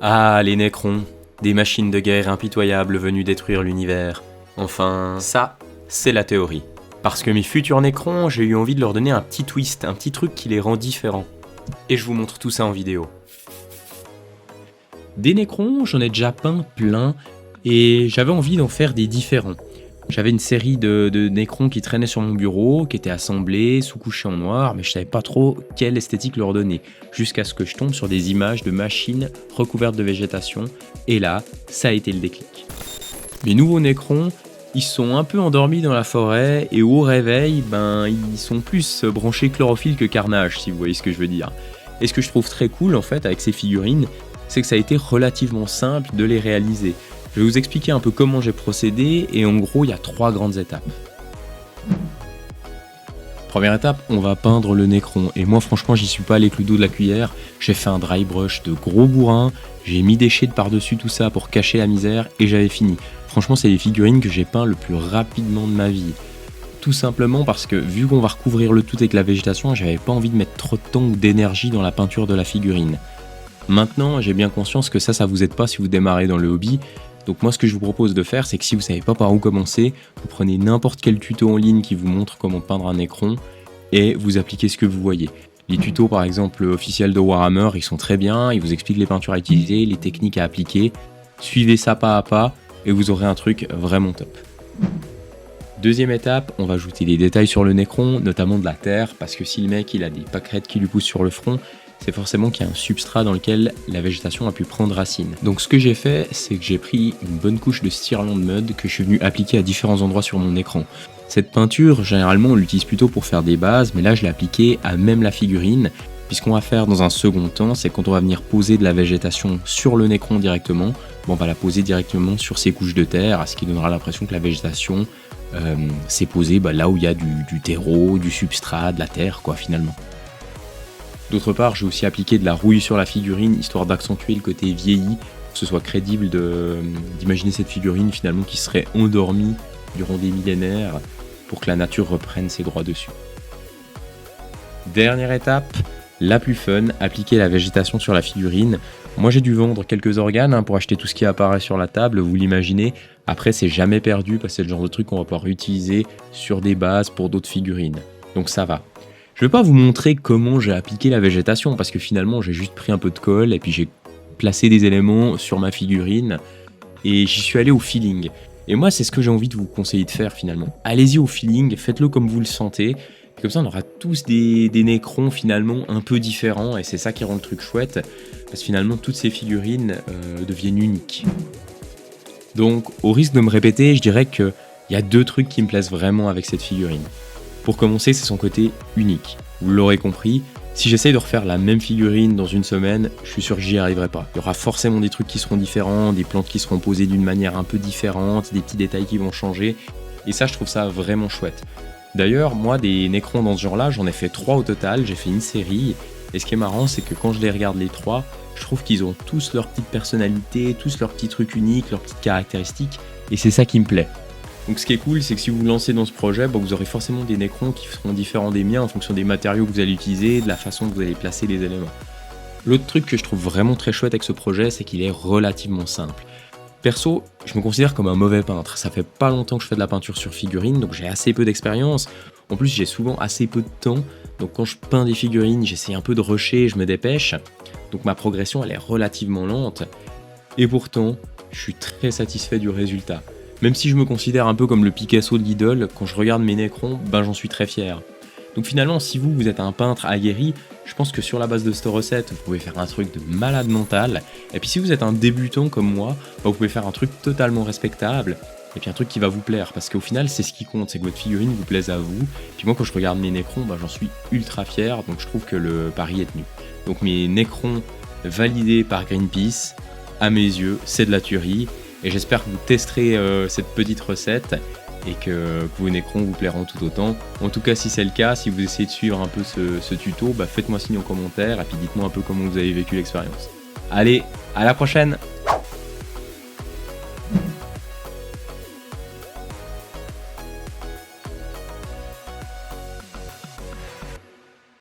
Ah, les Nécrons, des machines de guerre impitoyables venues détruire l'univers. Enfin, ça, c'est la théorie. Parce que mes futurs Nécrons, j'ai eu envie de leur donner un petit twist, un petit truc qui les rend différents. Et je vous montre tout ça en vidéo. Des Nécrons, j'en ai déjà peint plein, et j'avais envie d'en faire des différents. J'avais une série de Nécrons qui traînaient sur mon bureau, qui étaient assemblés, sous-couchés en noir, mais je savais pas trop quelle esthétique leur donner, jusqu'à ce que je tombe sur des images de machines recouvertes de végétation, et là, ça a été le déclic. Mes nouveaux Nécrons, ils sont un peu endormis dans la forêt, et au réveil, ils sont plus branchés chlorophylle que carnage, si vous voyez ce que je veux dire. Et ce que je trouve très cool, en fait, avec ces figurines, c'est que ça a été relativement simple de les réaliser. Je vais vous expliquer un peu comment j'ai procédé et en gros il y a 3 grandes étapes. Première étape, on va peindre le Nécron et moi franchement j'y suis pas allé avec le dos de la cuillère, j'ai fait un dry brush de gros bourrin, j'ai mis des shades par-dessus tout ça pour cacher la misère et j'avais fini. Franchement c'est les figurines que j'ai peint le plus rapidement de ma vie. Tout simplement parce que vu qu'on va recouvrir le tout avec la végétation, j'avais pas envie de mettre trop de temps ou d'énergie dans la peinture de la figurine. Maintenant, j'ai bien conscience que ça vous aide pas si vous démarrez dans le hobby. Donc moi ce que je vous propose de faire, c'est que si vous savez pas par où commencer, vous prenez n'importe quel tuto en ligne qui vous montre comment peindre un Nécron et vous appliquez ce que vous voyez. Les tutos par exemple officiels de Warhammer, ils sont très bien, ils vous expliquent les peintures à utiliser, les techniques à appliquer. Suivez ça pas à pas et vous aurez un truc vraiment top. Deuxième étape, on va ajouter des détails sur le Nécron, notamment de la terre, parce que si le mec il a des pâquerettes qui lui poussent sur le front, c'est forcément qu'il y a un substrat dans lequel la végétation a pu prendre racine. Donc ce que j'ai fait, c'est que j'ai pris une bonne couche de Stirland Mud que je suis venu appliquer à différents endroits sur mon écran. Cette peinture, généralement on l'utilise plutôt pour faire des bases, mais là je l'ai appliquée à même la figurine. Puisqu'on va faire dans un second temps, c'est quand on va venir poser de la végétation sur le Nécron directement, on va la poser directement sur ces couches de terre, ce qui donnera l'impression que la végétation s'est posée là où il y a du terreau, du substrat, de la terre quoi finalement. D'autre part, j'ai aussi appliqué de la rouille sur la figurine, histoire d'accentuer le côté vieilli, pour que ce soit crédible d'imaginer cette figurine finalement qui serait endormie durant des millénaires, pour que la nature reprenne ses droits dessus. Dernière étape, la plus fun, appliquer la végétation sur la figurine. Moi j'ai dû vendre quelques organes pour acheter tout ce qui apparaît sur la table, vous l'imaginez. Après c'est jamais perdu, parce que c'est le genre de truc qu'on va pouvoir réutiliser sur des bases pour d'autres figurines. Donc ça va. Je ne vais pas vous montrer comment j'ai appliqué la végétation, parce que finalement j'ai juste pris un peu de colle et puis j'ai placé des éléments sur ma figurine et j'y suis allé au feeling. Et moi c'est ce que j'ai envie de vous conseiller de faire finalement. Allez-y au feeling, faites-le comme vous le sentez, comme ça on aura tous des Nécrons finalement un peu différents et c'est ça qui rend le truc chouette, parce que finalement toutes ces figurines deviennent uniques. Donc au risque de me répéter, je dirais qu'il y a 2 trucs qui me plaisent vraiment avec cette figurine. Pour commencer, c'est son côté unique. Vous l'aurez compris, si j'essaye de refaire la même figurine dans une semaine, je suis sûr que j'y arriverai pas. Il y aura forcément des trucs qui seront différents, des plantes qui seront posées d'une manière un peu différente, des petits détails qui vont changer. Et ça, je trouve ça vraiment chouette. D'ailleurs, moi, des Nécrons dans ce genre-là, j'en ai fait 3 au total, j'ai fait une série. Et ce qui est marrant, c'est que quand je les regarde les 3, je trouve qu'ils ont tous leur petite personnalité, tous leurs petits trucs uniques, leurs petites caractéristiques. Et c'est ça qui me plaît. Donc ce qui est cool, c'est que si vous vous lancez dans ce projet, vous aurez forcément des Nécrons qui seront différents des miens en fonction des matériaux que vous allez utiliser, de la façon que vous allez placer les éléments. L'autre truc que je trouve vraiment très chouette avec ce projet, c'est qu'il est relativement simple. Perso, je me considère comme un mauvais peintre. Ça fait pas longtemps que je fais de la peinture sur figurine, donc j'ai assez peu d'expérience. En plus, j'ai souvent assez peu de temps, donc quand je peins des figurines, j'essaie un peu de rusher, je me dépêche. Donc ma progression, elle est relativement lente. Et pourtant, je suis très satisfait du résultat. Même si je me considère un peu comme le Picasso de l'idole, quand je regarde mes Nécrons, j'en suis très fier. Donc finalement, si vous êtes un peintre aguerri, je pense que sur la base de cette recette, vous pouvez faire un truc de malade mental. Et puis si vous êtes un débutant comme moi, vous pouvez faire un truc totalement respectable. Et puis un truc qui va vous plaire, parce qu'au final, c'est ce qui compte, c'est que votre figurine vous plaise à vous. Et puis moi, quand je regarde mes Nécrons, j'en suis ultra fier, donc je trouve que le pari est tenu. Donc mes Nécrons validés par Greenpeace, à mes yeux, c'est de la tuerie. Et j'espère que vous testerez cette petite recette et que vos Nécrons vous plairont tout autant. En tout cas, si c'est le cas, si vous essayez de suivre un peu ce tuto, faites-moi signe en commentaire et puis dites-moi un peu comment vous avez vécu l'expérience. Allez, à la prochaine!